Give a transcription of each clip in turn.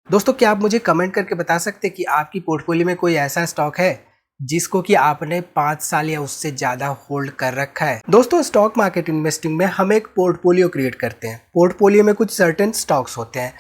दोस्तों, क्या आप मुझे कमेंट करके बता सकते हैं कि आपकी पोर्टफोलियो में कोई ऐसा स्टॉक है जिसको कि आपने 5 साल या उससे ज़्यादा होल्ड कर रखा है। दोस्तों, स्टॉक मार्केट इन्वेस्टिंग में हम एक पोर्टफोलियो क्रिएट करते हैं। पोर्टफोलियो में कुछ सर्टेन स्टॉक्स होते हैं।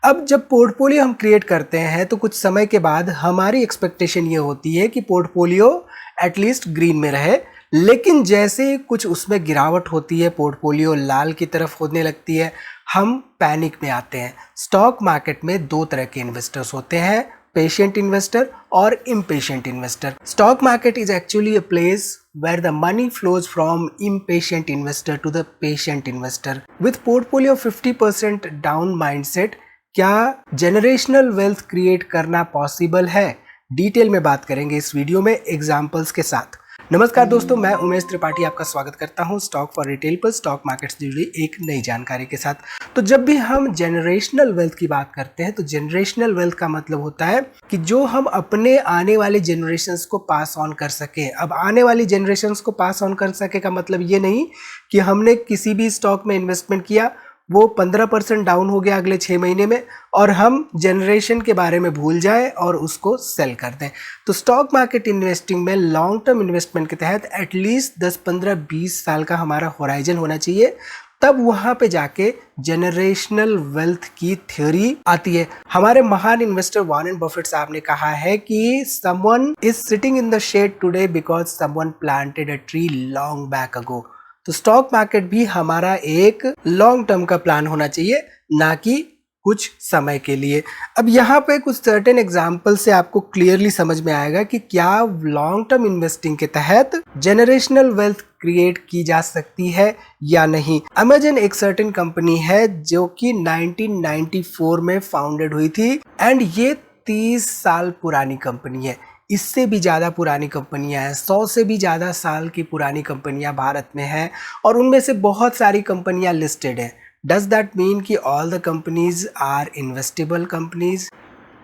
अब जब पोर्टफोलियो हम क्रिएट करते हैं तो कुछ समय के बाद हमारी एक्सपेक्टेशन ये होती है कि पोर्टफोलियो एटलीस्ट ग्रीन में रहे, लेकिन जैसे कुछ उसमें गिरावट होती है, पोर्टफोलियो लाल की तरफ होने लगती है, हम पैनिक में आते हैं। स्टॉक मार्केट में दो तरह के इन्वेस्टर्स होते हैं, पेशेंट इन्वेस्टर और impatient investor. Stock market is actually a place where the money flows from impatient investor to the patient investor. With portfolio 50% down mindset, क्या जनरेशनल वेल्थ क्रिएट करना possible है? डिटेल में बात करेंगे इस वीडियो में examples के साथ। नमस्कार दोस्तों, मैं उमेश त्रिपाठी आपका स्वागत करता हूं स्टॉक फॉर रिटेल पर स्टॉक मार्केट से जुड़ी एक नई जानकारी के साथ। तो जब भी हम जनरेशनल वेल्थ की बात करते हैं तो जनरेशनल वेल्थ का मतलब होता है कि जो हम अपने आने वाले जनरेशन्स को पास ऑन कर सके। अब आने वाली जनरेशन्स को पास ऑन कर सके का मतलब ये नहीं कि हमने किसी भी स्टॉक में इन्वेस्टमेंट किया, वो 15% डाउन हो गया अगले 6 महीने में और हम जनरेशन के बारे में भूल जाए और उसको सेल कर दें। तो स्टॉक मार्केट इन्वेस्टिंग में लॉन्ग टर्म इन्वेस्टमेंट के तहत एटलीस्ट 10, 15, 20 साल का हमारा होराइजन होना चाहिए, तब वहां पे जाके जनरेशनल वेल्थ की थ्योरी आती है। हमारे महान इन्वेस्टर वॉरेन बफेट साहब ने कहा है कि someone is sitting in the shade today because someone planted a tree long back ago. तो स्टॉक मार्केट भी हमारा एक लॉन्ग टर्म का प्लान होना चाहिए, ना कि कुछ समय के लिए। अब यहाँ पे कुछ सर्टेन एग्जाम्पल से आपको क्लियरली समझ में आएगा कि क्या लॉन्ग टर्म इन्वेस्टिंग के तहत जनरेशनल वेल्थ क्रिएट की जा सकती है या नहीं। अमेजन एक सर्टेन कंपनी है जो कि 1994 में फाउंडेड हुई थी एंड ये 30 साल पुरानी कंपनी है। इससे भी ज़्यादा पुरानी कंपनियां हैं, 100 से भी ज़्यादा साल की पुरानी कंपनियां भारत में हैं और उनमें से बहुत सारी कंपनियां लिस्टेड हैं। डज दैट मीन कि all the companies are investable companies?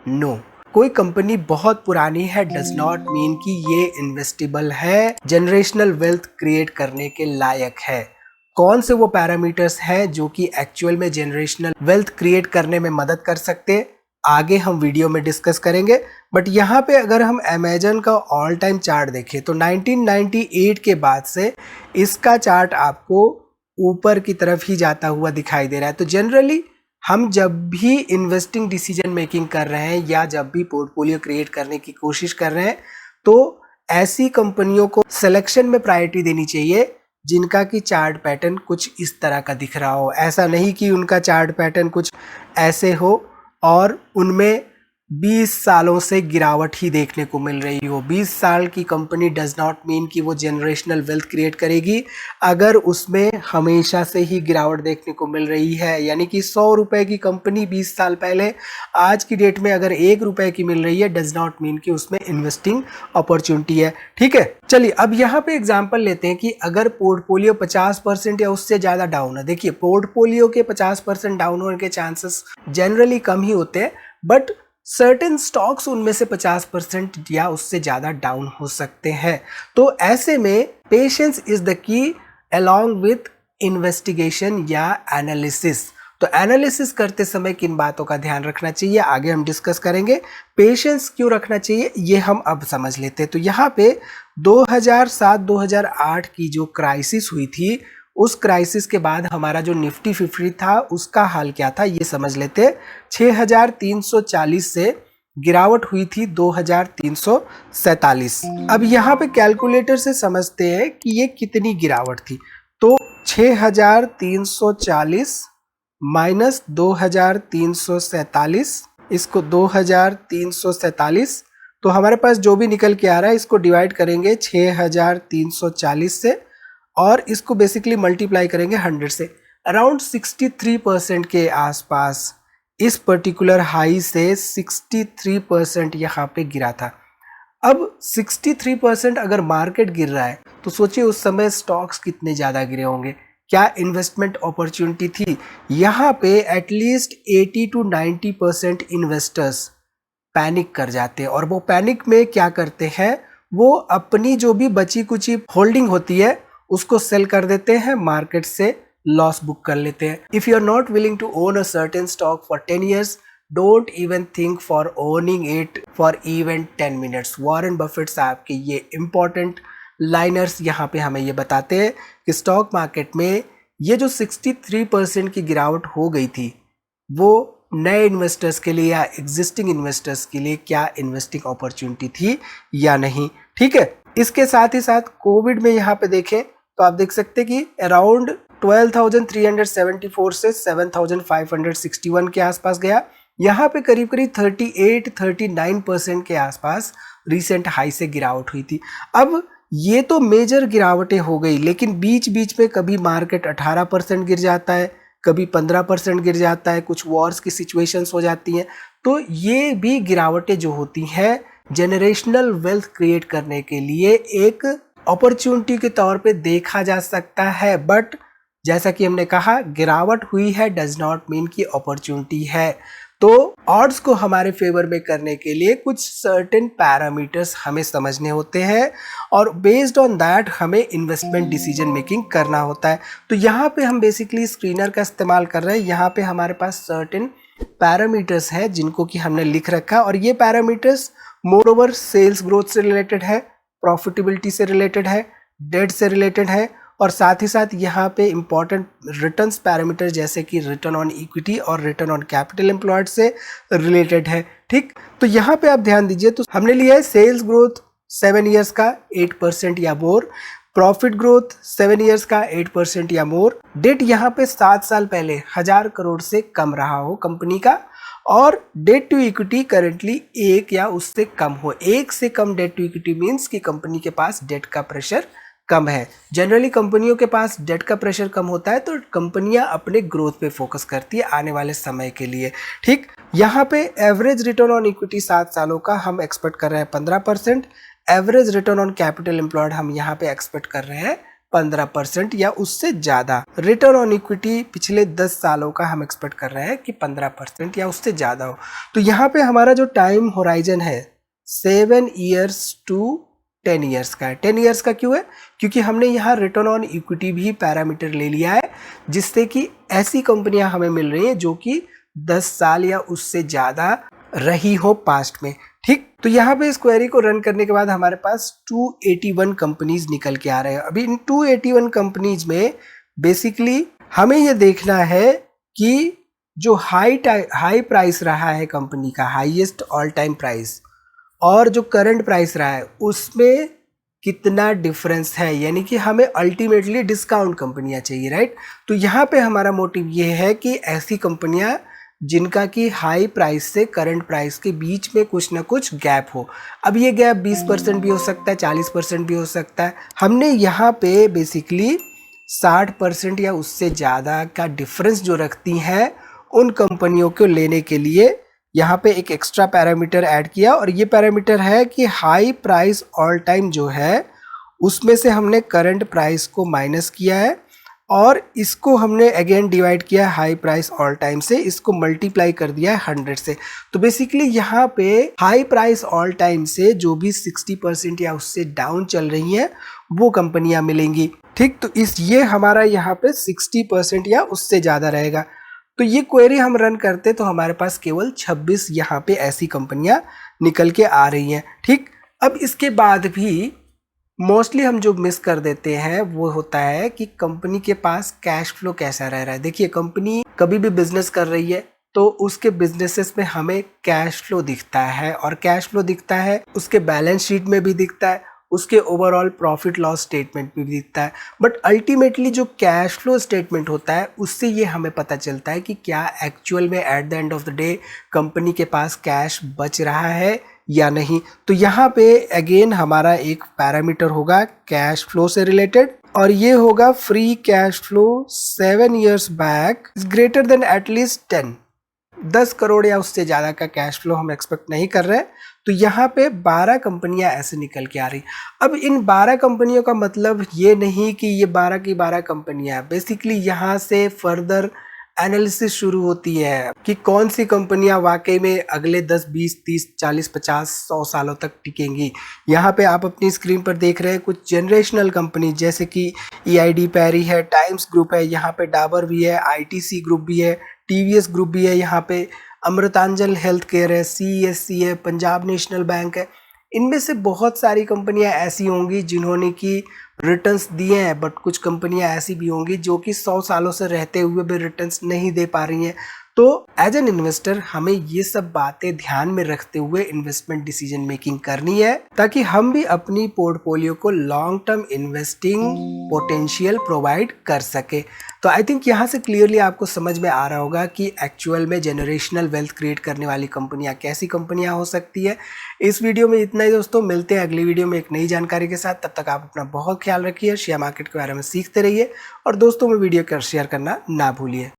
No. कोई कंपनी बहुत पुरानी है डज नॉट मीन कि ये इन्वेस्टेबल है, जनरेशनल वेल्थ क्रिएट करने के लायक है। कौन से वो पैरामीटर्स हैं जो कि एक्चुअल में जनरेशनल वेल्थ क्रिएट करने में मदद कर सकते, आगे हम वीडियो में डिस्कस करेंगे। बट यहाँ पे अगर हम अमेजन का ऑल टाइम चार्ट देखें तो 1998 के बाद से इसका चार्ट आपको ऊपर की तरफ ही जाता हुआ दिखाई दे रहा है। तो जनरली हम जब भी इन्वेस्टिंग डिसीजन मेकिंग कर रहे हैं या जब भी पोर्टफोलियो क्रिएट करने की कोशिश कर रहे हैं तो ऐसी कंपनियों को सिलेक्शन में प्रायोरिटी देनी चाहिए जिनका कि चार्ट पैटर्न कुछ इस तरह का दिख रहा हो। ऐसा नहीं कि उनका चार्ट पैटर्न कुछ ऐसे हो और उनमें 20 सालों से गिरावट ही देखने को मिल रही हो। 20 साल की कंपनी डज नॉट मीन कि वो जनरेशनल वेल्थ क्रिएट करेगी। अगर उसमें हमेशा से ही गिरावट देखने को मिल रही है, यानी कि 100 रुपए की कंपनी 20 साल पहले आज की डेट में अगर 1 रुपए की मिल रही है, डज नॉट मीन कि उसमें इन्वेस्टिंग अपॉर्चुनिटी है। ठीक है, चलिए अब यहाँ पे एग्जाम्पल लेते हैं कि अगर पोर्टफोलियो 50% या उससे ज़्यादा डाउन है। देखिए, पोर्टफोलियो के 50% डाउन होने के चांसेस जनरली कम ही होते हैं, बट सर्टेन स्टॉक्स उनमें से 50% या उससे ज़्यादा डाउन हो सकते हैं। तो ऐसे में patience is the key along with investigation या एनालिसिस। तो एनालिसिस करते समय किन बातों का ध्यान रखना चाहिए आगे हम डिस्कस करेंगे। पेशेंस क्यों रखना चाहिए ये हम अब समझ लेते हैं। तो यहाँ पे 2007-2008 की जो क्राइसिस हुई थी, उस क्राइसिस के बाद हमारा जो निफ्टी 50 था उसका हाल क्या था ये समझ लेते। 6340 से गिरावट हुई थी 2347। अब यहाँ पे कैलकुलेटर से समझते हैं कि ये कितनी गिरावट थी। तो 6340 माइनस 2347, इसको 2347, तो हमारे पास जो भी निकल के आ रहा है इसको डिवाइड करेंगे 6340 से और इसको बेसिकली मल्टीप्लाई करेंगे 100 से। अराउंड 63% के आसपास इस पर्टिकुलर हाई से 63% यहाँ पे गिरा था। अब 63% अगर मार्केट गिर रहा है तो सोचिए उस समय स्टॉक्स कितने ज़्यादा गिरे होंगे, क्या इन्वेस्टमेंट अपॉर्चुनिटी थी। यहाँ पे एटलीस्ट 80 to 90% इन्वेस्टर्स पैनिक कर जाते हैं और वो पैनिक में क्या करते हैं, वो अपनी जो भी बची कुची होल्डिंग होती है उसको सेल कर देते हैं, मार्केट से लॉस बुक कर लेते हैं। If you are not willing to own a certain stock for 10 years, don't even think for owning it for even 10 minutes. Warren Buffett साहब के ये इंपॉर्टेंट लाइनर्स यहाँ पे हमें ये बताते हैं कि स्टॉक मार्केट में ये जो 63% की गिरावट हो गई थी वो नए इन्वेस्टर्स के लिए या एग्जिस्टिंग इन्वेस्टर्स के लिए क्या इन्वेस्टिंग अपॉर्चुनिटी थी या नहीं। ठीक है, इसके साथ ही साथ कोविड में यहाँ पे देखें तो आप देख सकते हैं कि अराउंड 12,374 से 7,561 के आसपास गया। यहाँ पे करीब करीब 38-39% के आसपास रिसेंट हाई से गिरावट हुई थी। अब ये तो मेजर गिरावटें हो गई, लेकिन बीच बीच में कभी मार्केट 18% गिर जाता है, कभी 15% गिर जाता है, कुछ वॉर्स की सिचुएशंस हो जाती हैं। तो ये भी गिरावटें जो होती हैं जनरेशनल वेल्थ क्रिएट करने के लिए एक अपॉर्चुनिटी के तौर पे देखा जा सकता है। बट जैसा कि हमने कहा, गिरावट हुई है डज नॉट मीन कि अपॉर्चुनिटी है। तो ऑड्स को हमारे फेवर में करने के लिए कुछ सर्टेन पैरामीटर्स हमें समझने होते हैं और बेस्ड ऑन दैट हमें इन्वेस्टमेंट डिसीजन मेकिंग करना होता है। तो यहाँ पे हम बेसिकली स्क्रीनर का इस्तेमाल कर रहे हैं। यहाँ पे हमारे पास सर्टेन पैरामीटर्स है जिनको कि हमने लिख रखा है और ये parameters moreover sales growth से रिलेटेड है, प्रॉफिटेबिलिटी से रिलेटेड है, डेट से रिलेटेड है और साथ ही साथ यहाँ पे इंपॉर्टेंट रिटर्न्स पैरामीटर जैसे कि रिटर्न ऑन इक्विटी और रिटर्न ऑन कैपिटल एम्प्लॉयड से रिलेटेड है। ठीक, तो यहाँ पे आप ध्यान दीजिए, तो हमने लिया है सेल्स ग्रोथ 7 ईयर्स का 8% या मोर, प्रॉफिट ग्रोथ 7 ईयर्स का 8% या मोर, डेट यहाँ पे 7 साल पहले 1000 करोड़ से कम रहा हो कंपनी का और डेट टू इक्विटी करेंटली 1 या उससे कम हो। 1 से कम डेट टू इक्विटी मीन्स कि कंपनी के पास डेट का प्रेशर कम है। जनरली कंपनियों के पास डेट का प्रेशर कम होता है तो कंपनियां अपने ग्रोथ पे फोकस करती है आने वाले समय के लिए। ठीक, यहाँ पे एवरेज रिटर्न ऑन इक्विटी 7 सालों का हम एक्सपेक्ट कर रहे हैं 15%, average return on capital employed हम यहाँ पे एक्सपेक्ट कर रहे हैं 15% या उससे ज़्यादा। रिटर्न ऑन इक्विटी पिछले 10 सालों का हम एक्सपेक्ट कर रहे हैं कि 15% या उससे ज़्यादा हो। तो यहाँ पे हमारा जो टाइम होराइजन है 7 ईयर्स टू 10 ईयर्स का है। 10 ईयर्स का क्यों है? क्योंकि हमने यहाँ रिटर्न ऑन इक्विटी भी पैरामीटर ले लिया है जिससे कि ऐसी कंपनियां हमें मिल रही हैं जो कि 10 साल या उससे ज़्यादा रही हो पास्ट में। ठीक, तो यहाँ पे इस क्वेरी को रन करने के बाद हमारे पास 281 कंपनीज निकल के आ रहे हैं। अभी इन 281 कंपनीज में बेसिकली हमें ये देखना है कि जो हाई प्राइस रहा है कंपनी का, हाईएस्ट ऑल टाइम प्राइस, और जो करंट प्राइस रहा है उसमें कितना डिफरेंस है, यानी कि हमें अल्टीमेटली डिस्काउंट कंपनियां चाहिए, राइट। तो यहाँ पे हमारा मोटिव ये है कि ऐसी कंपनियां जिनका कि हाई प्राइस से करंट प्राइस के बीच में कुछ ना कुछ गैप हो। अब ये गैप 20% भी हो सकता है, 40% भी हो सकता है। हमने यहाँ पे बेसिकली 60% या उससे ज़्यादा का डिफरेंस जो रखती हैं उन कंपनियों को लेने के लिए यहाँ पे एक एक्स्ट्रा पैरामीटर ऐड किया और ये पैरामीटर है कि हाई प्राइस ऑल टाइम जो है उसमें से हमने करंट प्राइस को माइनस किया है और इसको हमने अगेन डिवाइड किया हाई प्राइस ऑल टाइम से, इसको मल्टीप्लाई कर दिया है 100 से। तो बेसिकली यहाँ पे हाई प्राइस ऑल टाइम से जो भी 60% या उससे डाउन चल रही हैं वो कंपनियां मिलेंगी। ठीक, तो ये हमारा यहाँ पे 60% या उससे ज़्यादा रहेगा। तो ये क्वेरी हम रन करते तो हमारे पास केवल 26 यहाँ पे ऐसी कंपनियां निकल के आ रही हैं। ठीक, अब इसके बाद भी मोस्टली हम जो मिस कर देते हैं वो होता है कि कंपनी के पास कैश फ्लो कैसा रह रहा है। देखिए, कंपनी कभी भी बिजनेस कर रही है तो उसके बिजनेसेस में हमें कैश फ्लो दिखता है और कैश फ्लो दिखता है उसके बैलेंस शीट में भी दिखता है, उसके ओवरऑल प्रॉफिट लॉस स्टेटमेंट में भी दिखता है। बट अल्टीमेटली जो कैश फ्लो स्टेटमेंट होता है उससे ये हमें पता चलता है कि क्या एक्चुअल में at the end of the day company के पास कैश बच रहा है या नहीं। तो यहाँ पे अगेन हमारा एक पैरामीटर होगा कैश फ्लो से रिलेटेड और ये होगा free cash flow 7 years back is greater than at least 10 crore या उससे ज़्यादा का कैश फ्लो हम एक्सपेक्ट नहीं कर रहे। तो यहाँ पे 12 कंपनियां ऐसे निकल के आ रही। अब इन 12 कंपनियों का मतलब ये नहीं कि ये 12 की 12 कंपनियां, बेसिकली यहाँ से फर्दर एनालिसिस शुरू होती है कि कौन सी कंपनियां वाकई में अगले 10, 20, 30, 40, 50, 100 सालों तक टिकेंगी। यहाँ पे आप अपनी स्क्रीन पर देख रहे हैं कुछ जनरेशनल कंपनी जैसे कि EID पैरी है, टाइम्स ग्रुप है, यहाँ पे डाबर भी है, ITC ग्रुप भी है, TVS ग्रुप भी है, यहाँ पे अमृतांजन हेल्थ केयर है, CSC है, पंजाब नेशनल बैंक है। इनमें से बहुत सारी कंपनियां ऐसी होंगी जिन्होंने कि रिटर्न्स दिए हैं, बट कुछ कंपनियां ऐसी भी होंगी जो कि 100 सालों से रहते हुए भी रिटर्न्स नहीं दे पा रही हैं। तो एज एन इन्वेस्टर हमें ये सब बातें ध्यान में रखते हुए इन्वेस्टमेंट डिसीजन मेकिंग करनी है, ताकि हम भी अपनी पोर्टफोलियो को long term investing potential provide कर सके। तो आई थिंक यहाँ से क्लियरली आपको समझ में आ रहा होगा कि एक्चुअल में जनरेशनल वेल्थ क्रिएट करने वाली कंपनियां कैसी कंपनियां हो सकती है। इस वीडियो में इतना ही दोस्तों, मिलते हैं अगली वीडियो में एक नई जानकारी के साथ। तब तक आप अपना बहुत ख्याल रखिए, शेयर मार्केट के बारे में सीखते रहिए और दोस्तों में वीडियो शेयर करना ना भूलिए।